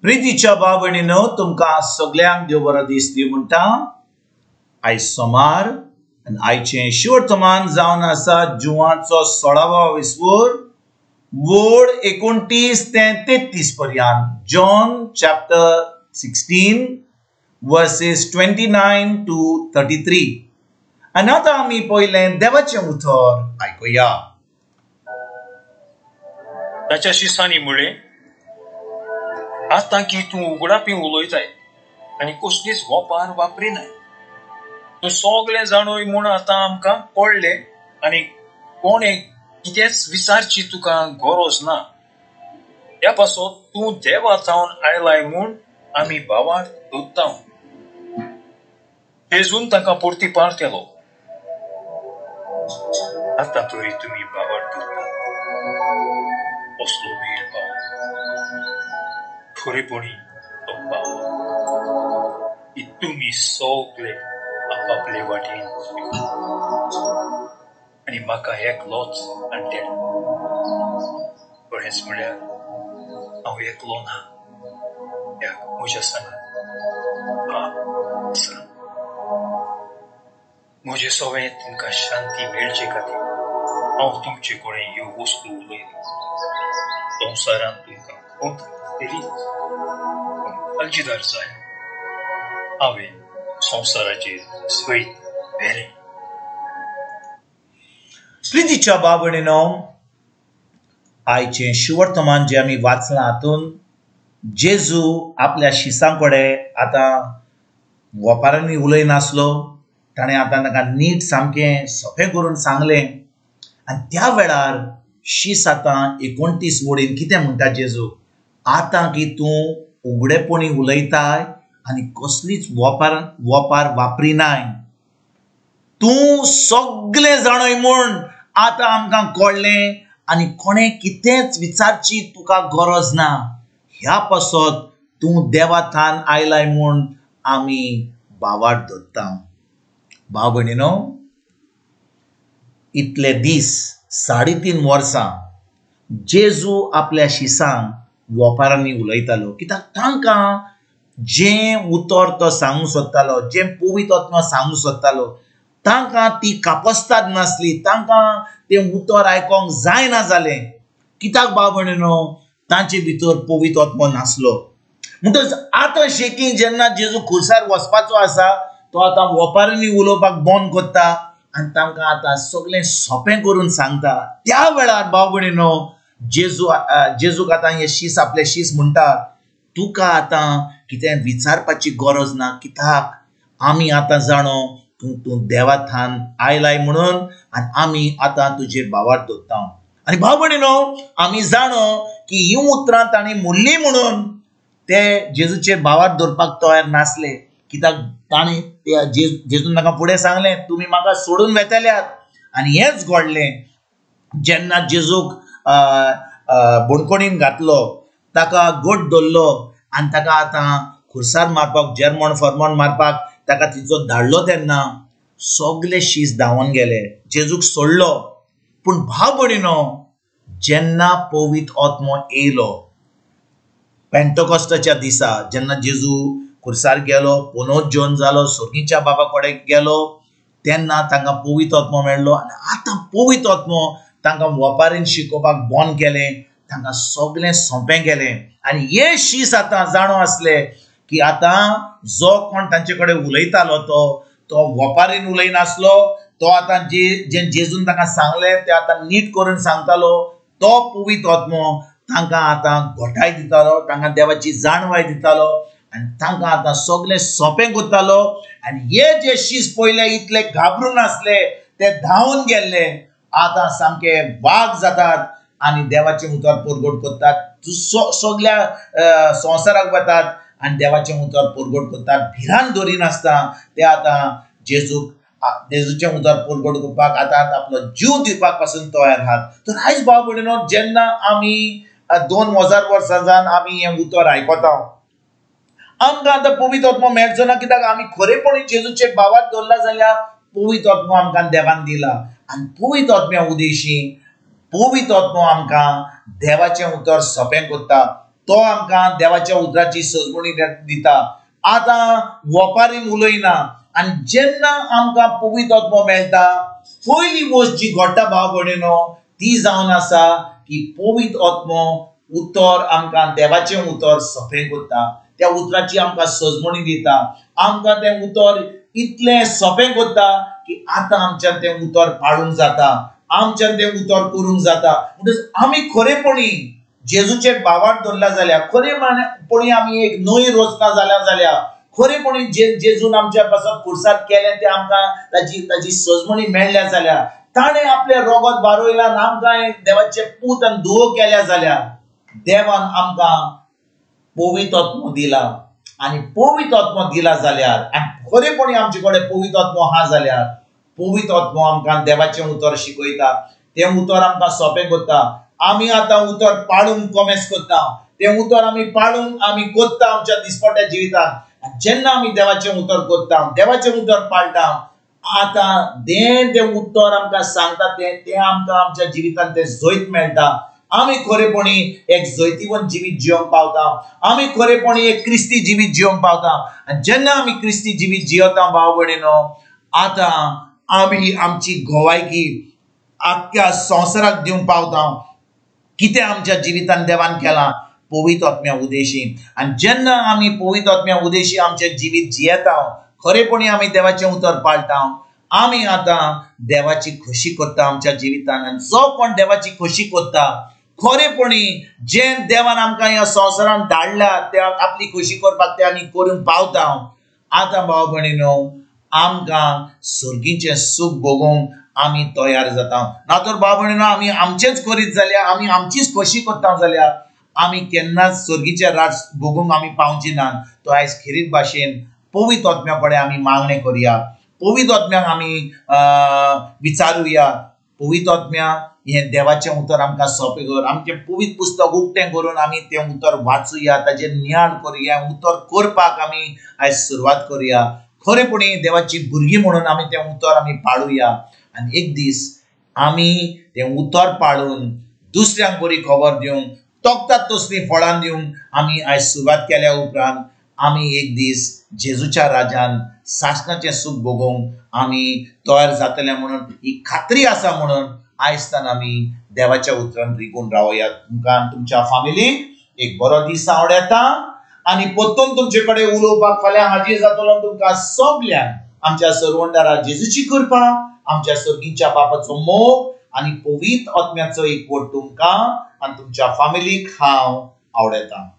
प्रितीच्या भावभयणीनो तुमकां सगळ्यांक देव बरो दीस दिवं म्हणटा। आयज सोमार आनी आयचें शिवर्तमान जावन आसा जुवाचो 16वा विसवूर वोड 29 ते 33 पर्यंत। John chapter 16 versus 29 to 33। आनी आतां आमी पयलें देवाचें उतर आयकुया। ताच्या शिसांनी म्हळें, आतां की तूं उगडापी उलयताय आनी कसलीच वोपार वापरिनाय, तूं सगळें जाणोय म्हूण आतां आमकां कळ्ळें आनी कोणें कितेंच विचारची तुका गरज ना। ह्या पासत तूं देवाथावन आयलाय म्हूण आमी भावार्थ धरता। जेजून ताका परतीपार केलो, आतां तरी तुमी भावार्थ धरता। असलो वेळ खरेपणी तो पावलो की तुमी सगळे आपापले वाटेन आनी म्हाका एकलोच आणलेलो। खरेंच म्हळ्यार हांव एकलो ना, म्हज्या सांगात आसा। म्हजे सगळें तुमकां शांती मेळचे खातीर हांव तुमचे कडेन ह्यो वस्तू उलयतां। संवसारांत तुमकां खूब काळजीदार जाय, हांवें संवसाराचेर सैत व्हेलें। प्रितीच्या भावभयणीनो, आयचें शिवर्तमान जें आमी वाचलां हातूंत जेजू आपल्या शिसां कडेन आतां वोपारांनी उलयनासलो। ताणें आतां ताका नीट सामकें सोंपें करून सांगलें आनी त्या वेळार शीस आतां 29 वोडीन कितें म्हणटा जेजू, आतां की तूं उगडेपणी उलयताय आनी कसलीच वोपार वापरिनाय, तूं सगळें जाणोय म्हूण आतां आमकां कळ्ळें आनी कोणें कितेंच विचारची तुका गरज ना। ह्या पासत तूं देवाथान आयलाय म्हूण आमी भावार्थ धरता। भाव भयणीनो, इतले दीस 3.5 वर्सां जेजू आपल्या शिसांक वोपारांनी उलयतालो, कित्याक तांकां जें उतर तो सांगूंक सोदतालो, जें पवित्र आत्मा सांगूंक सोदतालो, तांकां ती कापस्ताद नासली, तांकां तें उतर आयकोंक जायना जालें। कित्याक भाव भयणीनो, तांचे भितर पवित्र आत्मा नासलो। म्हणटच आतां शेकी जेन्ना जेजू खुर्सार वचपाचो आसा, तो आतां वोपारांनी उलोवपाक बंद करता आनी तांकां आतां सगळें सोंपें करून सांगता। त्या वेळार भाव भयणीनो, जेजूक आतां हे शीस आपले शीस म्हणटात, तुका आतां कितें विचारपाची गरज ना, कित्याक आमी आतां जाणो तूं देवाथान आयलाय म्हणून आनी आमी आतां तुजे भावार्थ धरता। आनी भाव भयणीनो, आमी जाणो की हीं उतरां ताणें म्हणलीं म्हणून ते जेजूचे भावार्थ धरपाक तयार नासले, कित्याक ताणें जेजून ताका फुडें सांगलें, तुमी म्हाका सोडून वेतल्यात। आनी हेंच घडलें जेन्ना जेजूक बोडकुणीन घातलो, ताका घट धरलो आनी ताका आतां खुर्सार मारपाक जर्मण फर्मण मारपाक ताका थिंचो धाडलो, तेन्ना सगळे शीस धांवन गेले, जेजूक सोडलो। पूण भाव भयणीनो, जेन्ना पवित्र आत्मो येयलो पेंटकोस्ताच्या दिसा, जेन्ना जेजू खुर्सार गेलो, पुनरुज्जीवन जालो, सुर्गीच्या बाबा कडेन गेलो, तेन्ना तांकां पवित्र आत्मो मेळ्ळो। आनी आतां पवित्र आत्मो तांकां वोपारीन शिकोवपाक बंद केलें, तांकां सगळें सोंपें केलें। आनी हे शीस आतां जाणो आसले की आतां जो कोण तांचे कडेन उलयतालो तो वोपारीन उलयनासलो, तो आतां जें जेजून तांकां सांगलें तें आतां नीट करून सांगतालो। तो पवित्र आत्मो तांकां आतां घोटाय दितालो, तांकां देवाची जाणवाय दितालो आनी तांकां आतां सगळें सोंपें करतालो। आनी हे जे शीस पयले इतले घाबरून आसले ते धांवन गेल्ले आतां सामके वाग जातात आनी देवाचें उतर परगट करतात, सगळ्या संवसाराक वतात आनी देवाचें उतर परगट करतात। भिरांत धरिनासता ते आतां जेजूचें उतर परगट करपाक आतां आपलो जीव दिवपाक पासून तयार आहात। तर आयज भाव भयणीनो, जेन्ना आमी 2000 वर्सां जावन आमी हें उतर आयकता, आमकां आतां पवित्र आत्मो मेळचो ना, कित्याक आमी खरेपणी जेजूचे भावार्थ धरला जाल्यार पवित्र आत्मो आमकां देवान दिला। आनी पवित्र आत्म्या उदेशी पवित्र आत्मो आमकां देवाचें उतर सोंपें करता, तो आमकां देवाच्या उतराची सजमणी दिता. आतां वपारीन उलयना आनी जेन्ना आमकां पवित्र आत्मो मेळटा पयली गोष्ट जी घडटा भाव भयणीनो ती जावन आसा की पवित्र आत्मो उतर आमकां देवाचें उतर सोंपें करता. त्या उतराची आमकां सजमणी दिता. आमकां तें उतर इतलें सोंपें करता की आतां आमच्यान तें उतर पाळूंक जाता, आमच्यान तें उतर करूंक जाता. म्हणटच आमी खरेपणी जेजूचेर भावार्थ धरला जाल्यार खरेपणी आमी एक नवी रचना जाल्यार खरेपणी जेजून आमच्या पासून पुरसाद केलें तें आमकां ताची सजमणी मेळ्ळ्या जाल्यार ताणें आपलें रगत बारोयलां आमकां देवाचे पूत आनी धुवो केल्या जाल्यार देवान आमकां पवित्र आत्मो दिला. आनी पवित्र आत्मो दिला जाल्यार आनी खरेपणी आमचे कडेन पवित्र आत्मो आहा जाल्यार पवित्र आत्मो आमकां देवाचें उतर शिकयता. तें उतर आमकां सोंपें करता. आमी आतां उतर पाळूंक कमेस करता. तें उतर आमी पाळूंक आमी कोत्ता आमच्या दिसपट्या जिवितांत. जेन्ना आमी देवाचें उतर कोत्ता, देवाचें उतर पाळटा, आतां तें उतर आमकां सांगता तें आमकां आमच्या जिवितांत तें जैत मेळटा. आमी खरेपणी एक जैतिवंत जिवीत जिवंक पावता. आमी खरेपणी एक क्रिस्ती जिवीत जिवंक पावता. आनी जेन्ना आमी क्रिस्ती जिवीत जियेता भाव भयणीनो आतां आमी आमची गोवायकी आख्ख्या संवसाराक दिवंक पावता. कितें आमच्या जिवितांत देवान केलां पवित्र आत्म्या उदेशी. आनी जेन्ना आमी पवित्र आत्म्या उदेशी आमचें जिवीत जियेता खरेपणी आमी देवाचें उतर पाळटा. आमी आतां देवाची खोशी करता आमच्या जिवितांत. आनी जो कोण देवाची खोशी करता खरेपणी जे देवान आमकां ह्या संवसारांत धाडला ते आपली खोशी करपाक ते आमी करूंक पावता. आतां भाव भयणीनो आमकां सुर्गीचें सूख भोगूंक आमी तयार जाता. ना तर भाव भयणीनो आमी आमचेंच करीत जाल्यार आमी आमचीच खोशी करता जाल्यार आमी केन्नाच सुर्गीचें राज भोगूंक आमी पावची ना. तो आयज खिरीत भाशेन पवित्र आत्म्या कडेन आमी मागणें करया. पवित्र आत्म्याक आमी विचारुया पवित्र आत्म्या हें देवाचें उतर आमकां सोंपें कर. आमचें पवित्र पुस्तक उक्तें करून आमी तें उतर वाचुया, ताजेर ज्ञान करुया, उतर करपाक आमी आयज सुरवात करुया. खरेपणी देवाची भुरगीं म्हणून आमी तें उतर आमी पाळुया. आनी एक दीस आमी तें उतर पाळून दुसऱ्यांक बरी खबर दिवंक तोखतात तसलीं फळां दिवंक आमी आयज सुरवात केल्या उपरांत आमी एक दीस जेजूच्या राज्यान सासणाचें सूख भोगूंक आमी तयार जातले म्हणून ही खात्री आसा म्हणून आयजतान आमी देवाच्या उतरान रिगून रावया. तुमकां तुमच्या फॅमिलीक एक बरो दीस आवडेता आनी परतून तुमचे कडेन उलोवपाक फाल्यां हाजीर जातलो. तुमकां सगल्यांक आमच्या सर्वंडारा जेजूची कृपा, आमच्या सर्गीच्या बापाचो मोग आनी पवित्र आत्म्याचो एकवट तुमकां आनी तुमच्या फॅमिलीक हांव आवडेता.